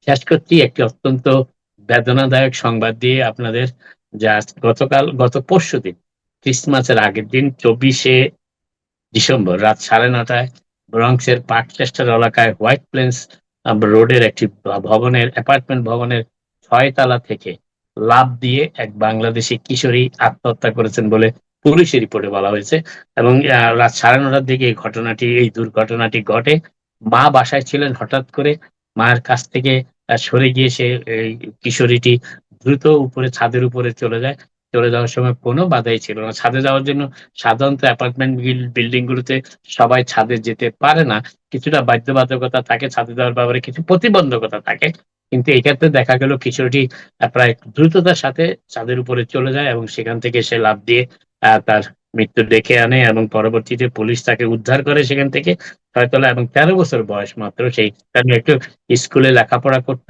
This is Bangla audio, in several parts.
শেষ করছি একটি অত্যন্ত বেদনাদায়ক সংবাদ দিয়ে আপনাদের। যা গত পরশুদিন ক্রিসমাসের আগের দিন ২৪শে ডিসেম্বর রাত ৯:৩০ ব্রঙ্কসের পার্কচেস্টার এলাকায় হোয়াইট প্লেন্স রোডের একটি অ্যাপার্টমেন্ট ভবনের ৬ তলা থেকে লাফ দিয়ে এক বাংলাদেশি কিশোরী আত্মহত্যা করেছেন বলে পুলিশের রিপোর্টে বলা হয়েছে। এবং রাত ৯:৩০ দিকে এই দুর্ঘটনাটি ঘটে। মা বাসায় ছিলেন, হঠাৎ করে মায়ের কাছ থেকে সরে গিয়ে এই কিশোরীটি দ্রুত ছাদের উপরে চলে যায়। চলে যাওয়ার সময় কোনো বাধাই ছিল না। ছাদে যাওয়ার জন্য সাধারণত অ্যাপার্টমেন্ট বিল্ডিং গুলোতে সবাই ছাদে যেতে পারে না। কিছুটা বাধ্যবাধকতা থাকে, ছাদে যাওয়ার ব্যাপারে কিছু প্রতিবন্ধকতা থাকে। কিন্তু এই ক্ষেত্রে দেখা গেল কিশোরটি প্রায় দ্রুততার সাথে ছাদের উপরে চলে যায় এবং সেখান থেকে সে লাফ দিয়ে তার মৃত্যু ডেকে আনে এবং পরবর্তীতে পুলিশ তাকে উদ্ধার করে সেখান থেকে ৬ তলা। এবং ১৩ বছর বয়স মাত্র। স্থানীয় একটু স্কুলে লেখাপড়া করত।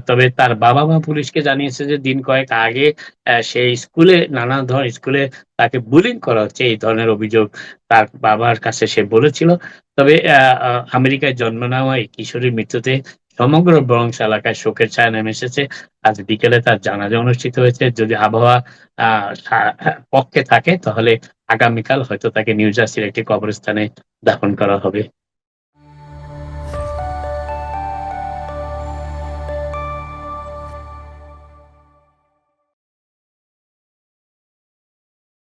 তবে তার বাবা-মা পুলিশকে জানিয়েছে যে দিন কয়েক আগে সেই স্কুলে তাকে বুলিং করা হচ্ছে, এই ধরনের অভিযোগ তার বাবার কাছে সে বলেছিল। তবে আ আ আমেরিকায় জন্ম নেওয়া এই কিশোরীর মৃত্যুতে সমগ্র ব্রঙ্কস এলাকায় শোকের ছায়া নেমে এসেছে। আজ বিকেলে তার জানাজা অনুষ্ঠিত হয়েছে। যদি আবহাওয়া আ সা পক্ষে থাকে তাহলে আগামীকাল হয়তো তাকে নিউ জার্সির একটি কবরস্থানে দাফন করা হবে।